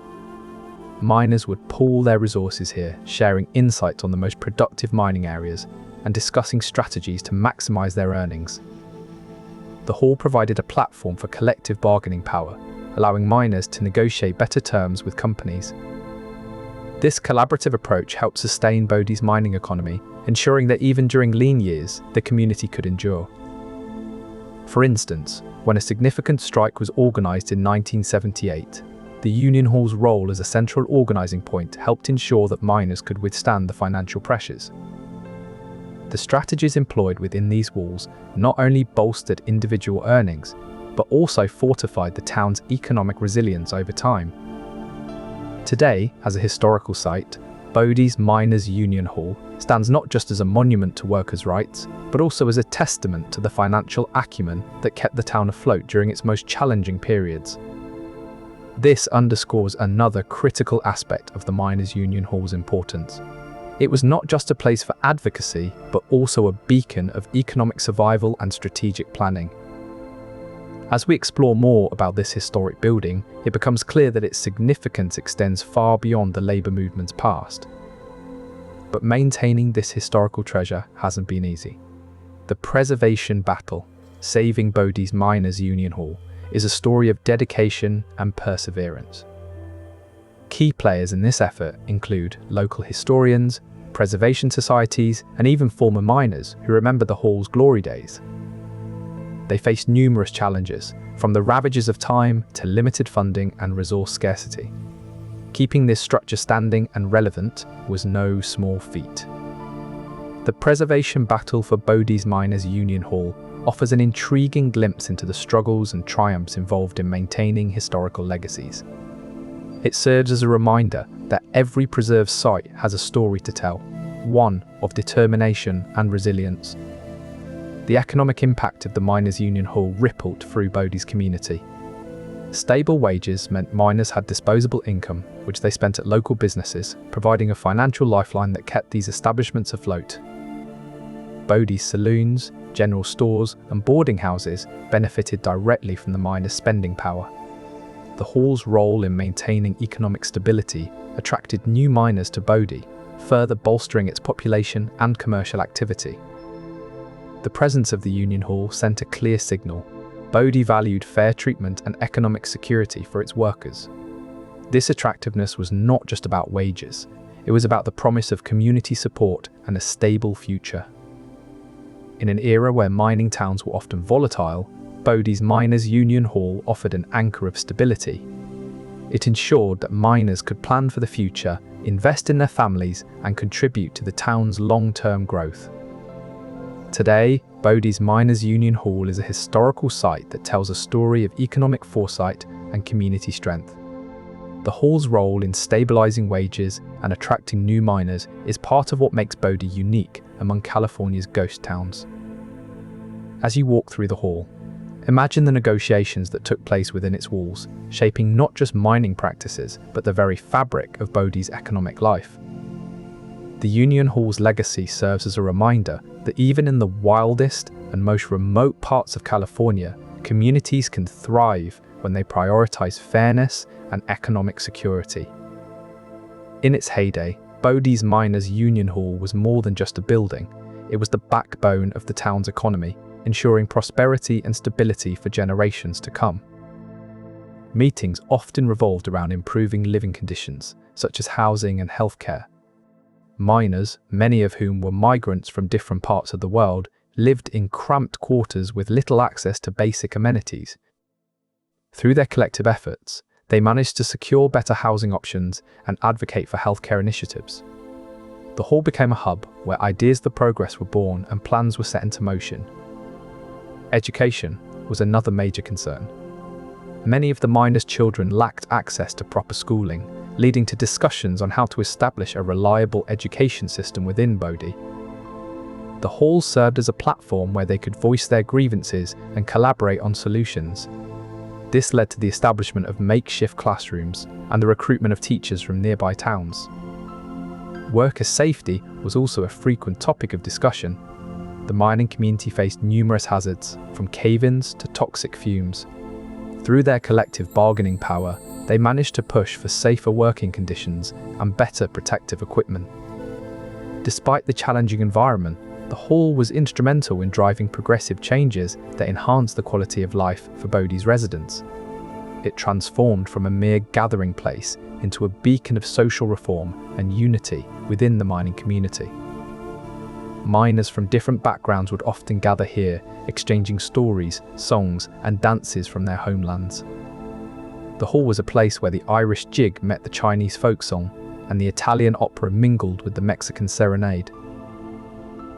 Miners would pool their resources here, sharing insights on the most productive mining areas and discussing strategies to maximize their earnings. The hall provided a platform for collective bargaining power, allowing miners to negotiate better terms with companies. This collaborative approach helped sustain Bodie's mining economy, ensuring that even during lean years, the community could endure. For instance, when a significant strike was organized in 1978, the Union Hall's role as a central organizing point helped ensure that miners could withstand the financial pressures. The strategies employed within these walls not only bolstered individual earnings, but also fortified the town's economic resilience over time. Today, as a historical site, Bodie's Miners' Union Hall stands not just as a monument to workers' rights, but also as a testament to the financial acumen that kept the town afloat during its most challenging periods. This underscores another critical aspect of the Miners' Union Hall's importance. It was not just a place for advocacy, but also a beacon of economic survival and strategic planning. As we explore more about this historic building, it becomes clear that its significance extends far beyond the labour movement's past. But maintaining this historical treasure hasn't been easy. The preservation battle, saving Bodie's Miners' Union Hall, is a story of dedication and perseverance. Key players in this effort include local historians, preservation societies, and even former miners who remember the hall's glory days. They faced numerous challenges, from the ravages of time to limited funding and resource scarcity. Keeping this structure standing and relevant was no small feat. The preservation battle for Bodie's Miners' Union Hall offers an intriguing glimpse into the struggles and triumphs involved in maintaining historical legacies. It serves as a reminder that every preserved site has a story to tell, one of determination and resilience. The economic impact of the Miners' Union Hall rippled through Bodie's community. Stable wages meant miners had disposable income, which they spent at local businesses, providing a financial lifeline that kept these establishments afloat. Bodie's saloons, general stores, and boarding houses benefited directly from the miners' spending power. The hall's role in maintaining economic stability attracted new miners to Bodie, further bolstering its population and commercial activity. The presence of the Union Hall sent a clear signal. Bodie valued fair treatment and economic security for its workers. This attractiveness was not just about wages, it was about the promise of community support and a stable future. In an era where mining towns were often volatile, Bodie's Miners' Union Hall offered an anchor of stability. It ensured that miners could plan for the future, invest in their families, and contribute to the town's long-term growth. Today, Bodie's Miners' Union Hall is a historical site that tells a story of economic foresight and community strength. The hall's role in stabilizing wages and attracting new miners is part of what makes Bodie unique among California's ghost towns. As you walk through the hall, imagine the negotiations that took place within its walls, shaping not just mining practices, but the very fabric of Bodie's economic life. The Union Hall's legacy serves as a reminder that even in the wildest and most remote parts of California, communities can thrive when they prioritize fairness and economic security. In its heyday, Bodie's Miners' Union Hall was more than just a building. It was the backbone of the town's economy, ensuring prosperity and stability for generations to come. Meetings often revolved around improving living conditions, such as housing and healthcare. Miners, many of whom were migrants from different parts of the world, lived in cramped quarters with little access to basic amenities. Through their collective efforts, they managed to secure better housing options and advocate for healthcare initiatives. The hall became a hub where ideas for progress were born and plans were set into motion. Education was another major concern. Many of the miners' children lacked access to proper schooling, leading to discussions on how to establish a reliable education system within Bodie. The hall served as a platform where they could voice their grievances and collaborate on solutions. This led to the establishment of makeshift classrooms and the recruitment of teachers from nearby towns. Worker safety was also a frequent topic of discussion. The mining community faced numerous hazards, from cave-ins to toxic fumes. Through their collective bargaining power, they managed to push for safer working conditions and better protective equipment. Despite the challenging environment, the hall was instrumental in driving progressive changes that enhanced the quality of life for Bodie's residents. It transformed from a mere gathering place into a beacon of social reform and unity within the mining community. Miners from different backgrounds would often gather here, exchanging stories, songs, and dances from their homelands. The hall was a place where the Irish jig met the Chinese folk song, and the Italian opera mingled with the Mexican serenade.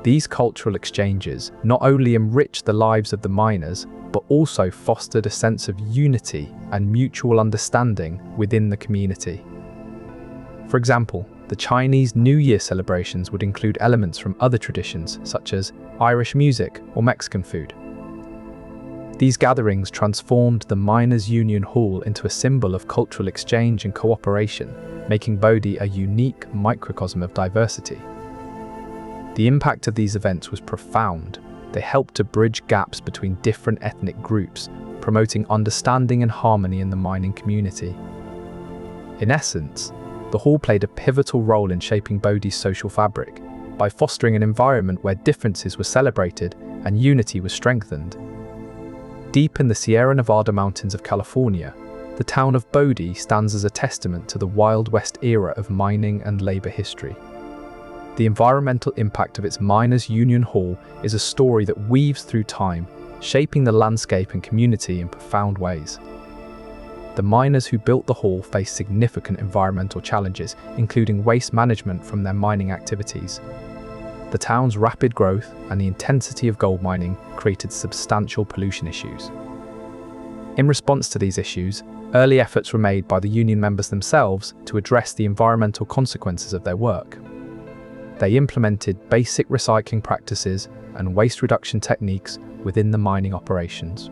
These cultural exchanges not only enriched the lives of the miners, but also fostered a sense of unity and mutual understanding within the community. For example, the Chinese New Year celebrations would include elements from other traditions, such as Irish music or Mexican food. These gatherings transformed the Miners' Union Hall into a symbol of cultural exchange and cooperation, making Bodie a unique microcosm of diversity. The impact of these events was profound. They helped to bridge gaps between different ethnic groups, promoting understanding and harmony in the mining community. In essence, the hall played a pivotal role in shaping Bodie's social fabric by fostering an environment where differences were celebrated and unity was strengthened. Deep in the Sierra Nevada mountains of California, the town of Bodie stands as a testament to the Wild West era of mining and labor history. The environmental impact of its Miners' Union Hall is a story that weaves through time, shaping the landscape and community in profound ways. The miners who built the hall faced significant environmental challenges, including waste management from their mining activities. The town's rapid growth and the intensity of gold mining created substantial pollution issues. In response to these issues, early efforts were made by the union members themselves to address the environmental consequences of their work. They implemented basic recycling practices and waste reduction techniques within the mining operations.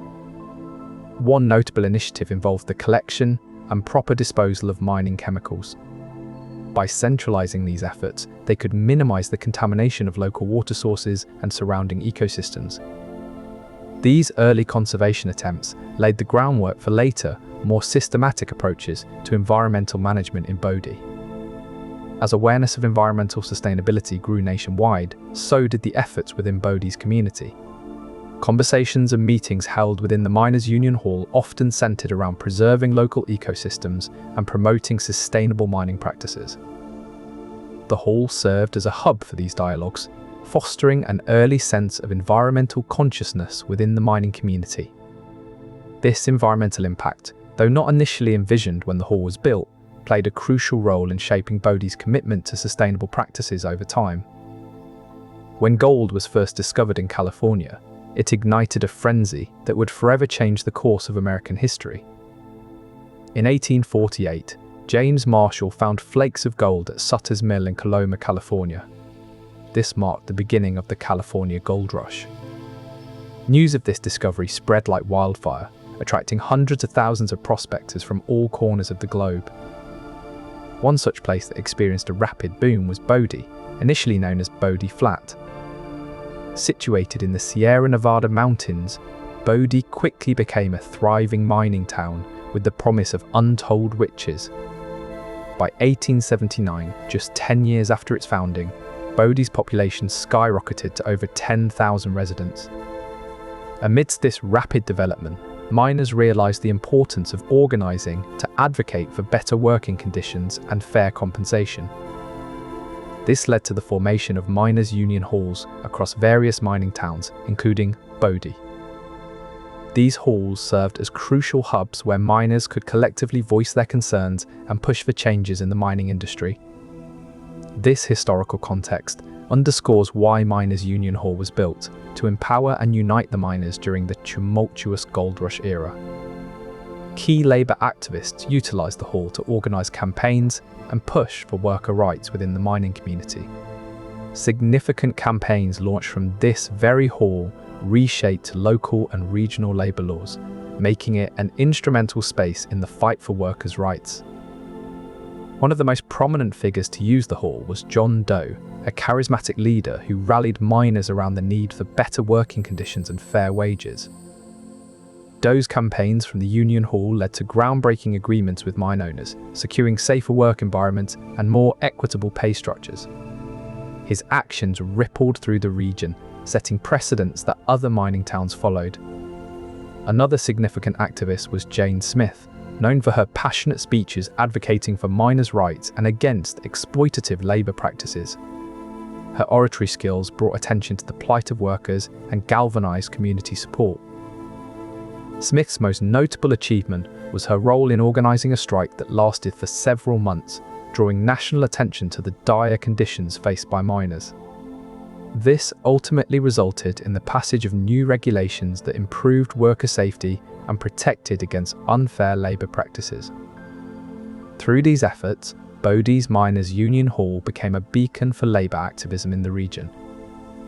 One notable initiative involved the collection and proper disposal of mining chemicals. By centralizing these efforts, they could minimize the contamination of local water sources and surrounding ecosystems. These early conservation attempts laid the groundwork for later, more systematic approaches to environmental management in Bodie. As awareness of environmental sustainability grew nationwide, so did the efforts within Bodie's community. Conversations and meetings held within the Miners' Union Hall often centered around preserving local ecosystems and promoting sustainable mining practices. The hall served as a hub for these dialogues, fostering an early sense of environmental consciousness within the mining community. This environmental impact, though not initially envisioned when the hall was built, played a crucial role in shaping Bodie's commitment to sustainable practices over time. When gold was first discovered in California, it ignited a frenzy that would forever change the course of American history. In 1848, James Marshall found flakes of gold at Sutter's Mill in Coloma, California. This marked the beginning of the California Gold Rush. News of this discovery spread like wildfire, attracting hundreds of thousands of prospectors from all corners of the globe. One such place that experienced a rapid boom was Bodie, initially known as Bodie Flat. Situated in the Sierra Nevada mountains, Bodie quickly became a thriving mining town with the promise of untold riches. By 1879, just 10 years after its founding, Bodie's population skyrocketed to over 10,000 residents. Amidst this rapid development, miners realized the importance of organizing to advocate for better working conditions and fair compensation. This led to the formation of miners' union halls across various mining towns, including Bodie. These halls served as crucial hubs where miners could collectively voice their concerns and push for changes in the mining industry. This historical context underscores why Miners' Union Hall was built, to empower and unite the miners during the tumultuous gold rush era. key labour activists utilised the hall to organise campaigns and push for worker rights within the mining community. Significant campaigns launched from this very hall reshaped local and regional labour laws, making it an instrumental space in the fight for workers' rights. One of the most prominent figures to use the hall was John Doe, a charismatic leader who rallied miners around the need for better working conditions and fair wages. Doe's campaigns from the Union Hall led to groundbreaking agreements with mine owners, securing safer work environments and more equitable pay structures. His actions rippled through the region, setting precedents that other mining towns followed. Another significant activist was Jane Smith, known for her passionate speeches advocating for miners' rights and against exploitative labour practices. Her oratory skills brought attention to the plight of workers and galvanised community support. Smith's most notable achievement was her role in organising a strike that lasted for several months, drawing national attention to the dire conditions faced by miners. This ultimately resulted in the passage of new regulations that improved worker safety and protected against unfair labour practices. Through these efforts, Bodie's Miners' Union Hall became a beacon for labour activism in the region.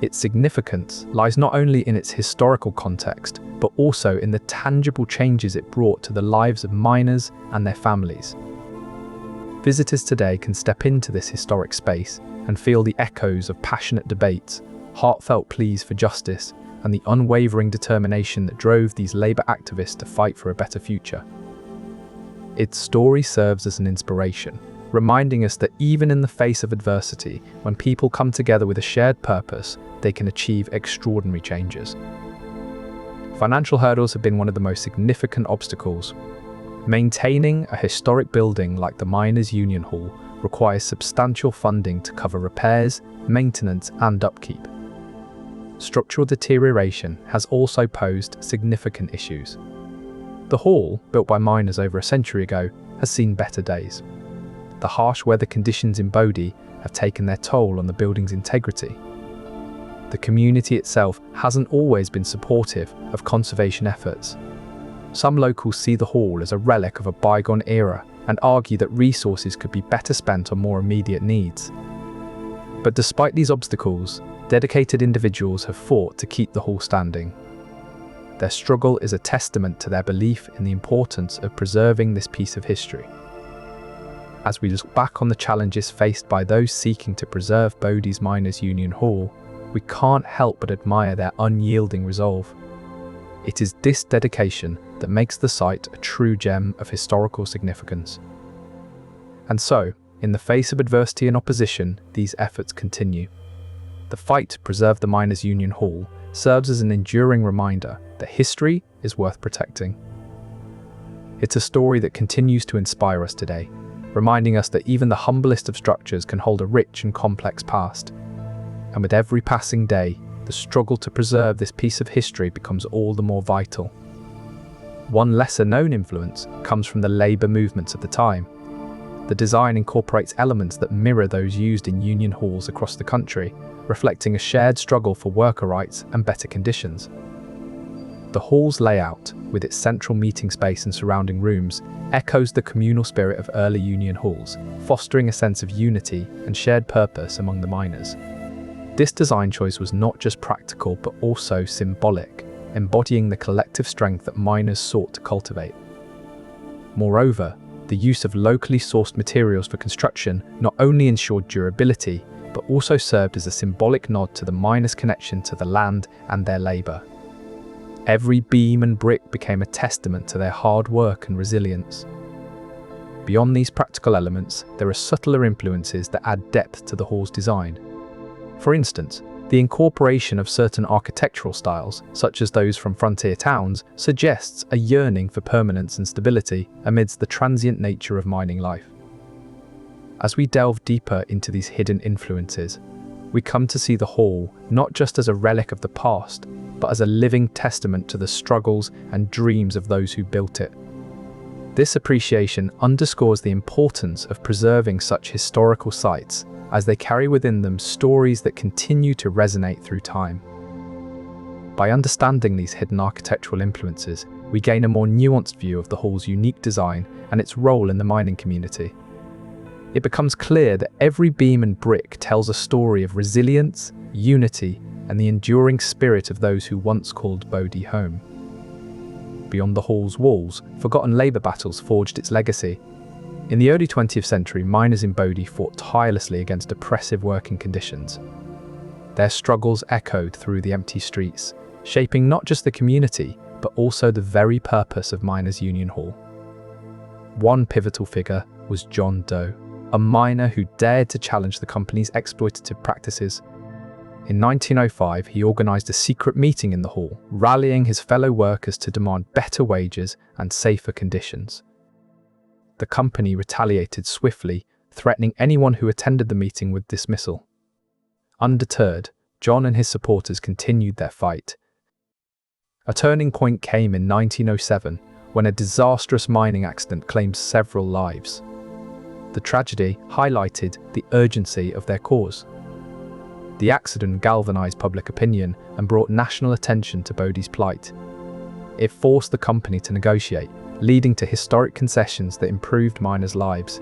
Its significance lies not only in its historical context, but also in the tangible changes it brought to the lives of miners and their families. Visitors today can step into this historic space and feel the echoes of passionate debates, heartfelt pleas for justice, and the unwavering determination that drove these labour activists to fight for a better future. Its story serves as an inspiration, reminding us that even in the face of adversity, when people come together with a shared purpose, they can achieve extraordinary changes. Financial hurdles have been one of the most significant obstacles. Maintaining a historic building like the Miners' Union Hall requires substantial funding to cover repairs, maintenance, and upkeep. Structural deterioration has also posed significant issues. The hall, built by miners over a century ago, has seen better days. The harsh weather conditions in Bodie have taken their toll on the building's integrity. The community itself hasn't always been supportive of conservation efforts. Some locals see the hall as a relic of a bygone era and argue that resources could be better spent on more immediate needs. But despite these obstacles, dedicated individuals have fought to keep the hall standing. Their struggle is a testament to their belief in the importance of preserving this piece of history. As we look back on the challenges faced by those seeking to preserve Bodie's Miners' Union Hall, we can't help but admire their unyielding resolve. It is this dedication that makes the site a true gem of historical significance. And so, in the face of adversity and opposition, these efforts continue. The fight to preserve the Miners' Union Hall serves as an enduring reminder that history is worth protecting. It's a story that continues to inspire us today, reminding us that even the humblest of structures can hold a rich and complex past. And with every passing day, the struggle to preserve this piece of history becomes all the more vital. One lesser-known influence comes from the labour movements of the time. The design incorporates elements that mirror those used in union halls across the country, reflecting a shared struggle for worker rights and better conditions. The hall's layout, with its central meeting space and surrounding rooms, echoes the communal spirit of early union halls, fostering a sense of unity and shared purpose among the miners. This design choice was not just practical but also symbolic, embodying the collective strength that miners sought to cultivate. Moreover, the use of locally sourced materials for construction not only ensured durability, but also served as a symbolic nod to the miners' connection to the land and their labour. Every beam and brick became a testament to their hard work and resilience. Beyond these practical elements, there are subtler influences that add depth to the hall's design. For instance, the incorporation of certain architectural styles, such as those from frontier towns, suggests a yearning for permanence and stability amidst the transient nature of mining life. As we delve deeper into these hidden influences, we come to see the hall not just as a relic of the past, but as a living testament to the struggles and dreams of those who built it. This appreciation underscores the importance of preserving such historical sites, as they carry within them stories that continue to resonate through time. By understanding these hidden architectural influences, we gain a more nuanced view of the hall's unique design and its role in the mining community. It becomes clear that every beam and brick tells a story of resilience, unity, and the enduring spirit of those who once called Bodie home. Beyond the hall's walls, forgotten labour battles forged its legacy. In the early 20th century, miners in Bodie fought tirelessly against oppressive working conditions. Their struggles echoed through the empty streets, shaping not just the community, but also the very purpose of Miners' Union Hall. One pivotal figure was John Doe, a miner who dared to challenge the company's exploitative practices. In 1905, he organised a secret meeting in the hall, rallying his fellow workers to demand better wages and safer conditions. The company retaliated swiftly, threatening anyone who attended the meeting with dismissal. Undeterred, John and his supporters continued their fight. A turning point came in 1907, when a disastrous mining accident claimed several lives. The tragedy highlighted the urgency of their cause. The accident galvanized public opinion and brought national attention to Bodie's plight. It forced the company to negotiate, leading to historic concessions that improved miners' lives.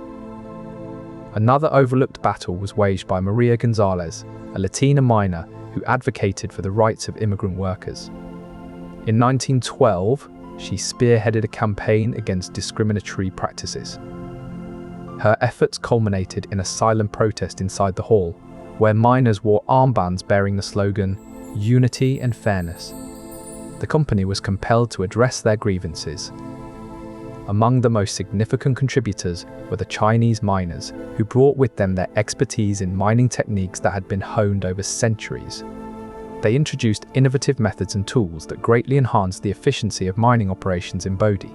Another overlooked battle was waged by Maria Gonzalez, a Latina miner who advocated for the rights of immigrant workers. In 1912, she spearheaded a campaign against discriminatory practices. Her efforts culminated in a silent protest inside the hall, where miners wore armbands bearing the slogan, "Unity and Fairness." The company was compelled to address their grievances. Among the most significant contributors were the Chinese miners, who brought with them their expertise in mining techniques that had been honed over centuries. They introduced innovative methods and tools that greatly enhanced the efficiency of mining operations in Bodie.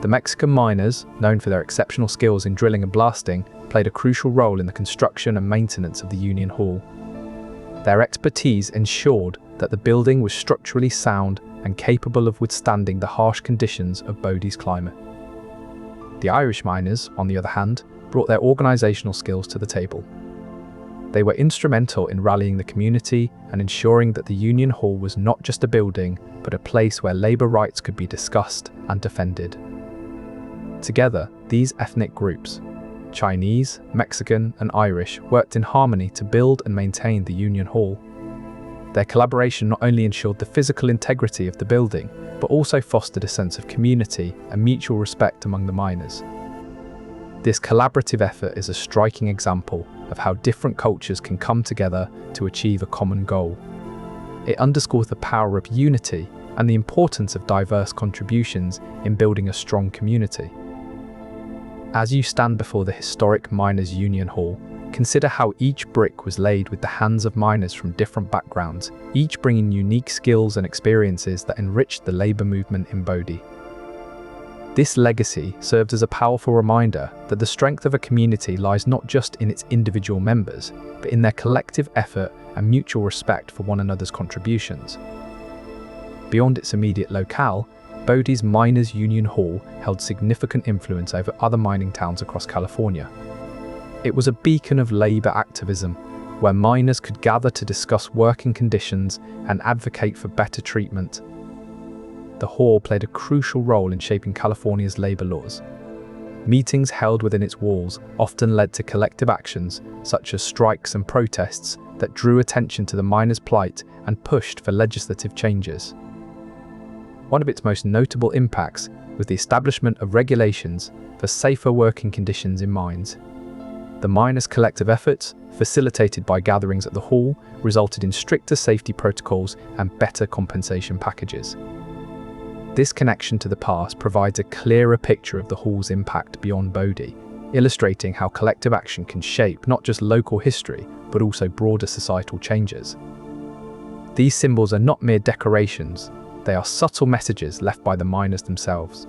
The Mexican miners, known for their exceptional skills in drilling and blasting, played a crucial role in the construction and maintenance of the Union Hall. Their expertise ensured that the building was structurally sound and capable of withstanding the harsh conditions of Bodie's climate. The Irish miners, on the other hand, brought their organisational skills to the table. They were instrumental in rallying the community and ensuring that the Union Hall was not just a building, but a place where labour rights could be discussed and defended. Together, these ethnic groups, Chinese, Mexican, and Irish, worked in harmony to build and maintain the Union Hall. Their collaboration not only ensured the physical integrity of the building, but also fostered a sense of community and mutual respect among the miners. This collaborative effort is a striking example of how different cultures can come together to achieve a common goal. It underscores the power of unity and the importance of diverse contributions in building a strong community. As you stand before the historic Miners' Union Hall, consider how each brick was laid with the hands of miners from different backgrounds, each bringing unique skills and experiences that enriched the labour movement in Bodie. This legacy served as a powerful reminder that the strength of a community lies not just in its individual members, but in their collective effort and mutual respect for one another's contributions. Beyond its immediate locale, Bodie's Miners' Union Hall held significant influence over other mining towns across California. It was a beacon of labour activism, where miners could gather to discuss working conditions and advocate for better treatment. The hall played a crucial role in shaping California's labour laws. Meetings held within its walls often led to collective actions, such as strikes and protests, that drew attention to the miners' plight and pushed for legislative changes. One of its most notable impacts was the establishment of regulations for safer working conditions in mines. The miners' collective efforts, facilitated by gatherings at the hall, resulted in stricter safety protocols and better compensation packages. This connection to the past provides a clearer picture of the hall's impact beyond Bodie, illustrating how collective action can shape not just local history, but also broader societal changes. These symbols are not mere decorations, they are subtle messages left by the miners themselves.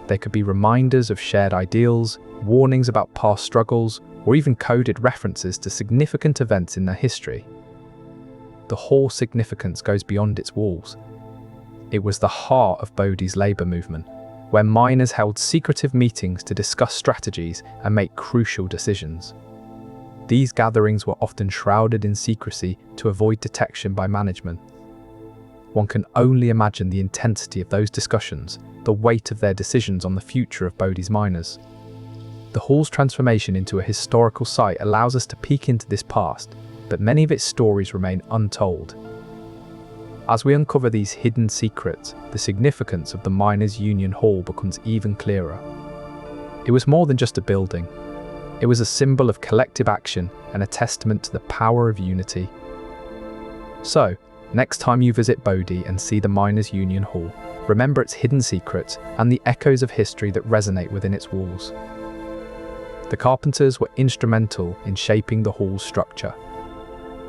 They could be reminders of shared ideals, warnings about past struggles, or even coded references to significant events in their history. The hall's significance goes beyond its walls. It was the heart of Bodie's labour movement, where miners held secretive meetings to discuss strategies and make crucial decisions. These gatherings were often shrouded in secrecy to avoid detection by management. one can only imagine the intensity of those discussions, the weight of their decisions on the future of Bodie's miners. The hall's transformation into a historical site allows us to peek into this past, but many of its stories remain untold. As we uncover these hidden secrets, the significance of the Miners' Union Hall becomes even clearer. It was more than just a building. It was a symbol of collective action and a testament to the power of unity. So, next time you visit Bodie and see the Miners' Union Hall, remember its hidden secrets and the echoes of history that resonate within its walls. The carpenters were instrumental in shaping the hall's structure.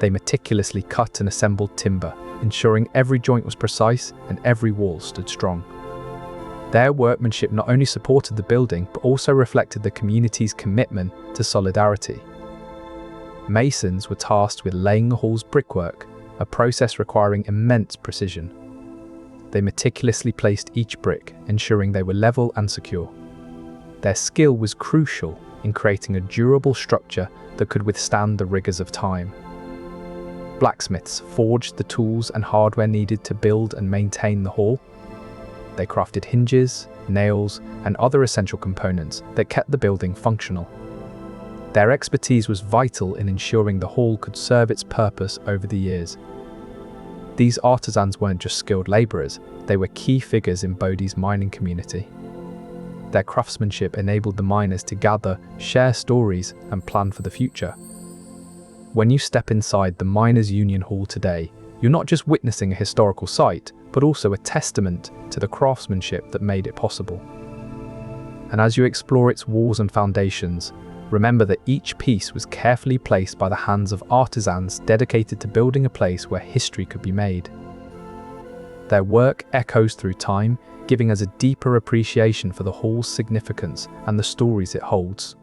They meticulously cut and assembled timber, ensuring every joint was precise and every wall stood strong. Their workmanship not only supported the building, but also reflected the community's commitment to solidarity. Masons were tasked with laying the hall's brickwork, a process requiring immense precision. They meticulously placed each brick, ensuring they were level and secure. Their skill was crucial in creating a durable structure that could withstand the rigors of time. Blacksmiths forged the tools and hardware needed to build and maintain the hall. They crafted hinges, nails, and other essential components that kept the building functional. Their expertise was vital in ensuring the hall could serve its purpose over the years. These artisans weren't just skilled labourers, they were key figures in Bodie's mining community. Their craftsmanship enabled the miners to gather, share stories, and plan for the future. When you step inside the Miners' Union Hall today, you're not just witnessing a historical site, but also a testament to the craftsmanship that made it possible. And as you explore its walls and foundations, remember that each piece was carefully placed by the hands of artisans dedicated to building a place where history could be made. Their work echoes through time, giving us a deeper appreciation for the hall's significance and the stories it holds.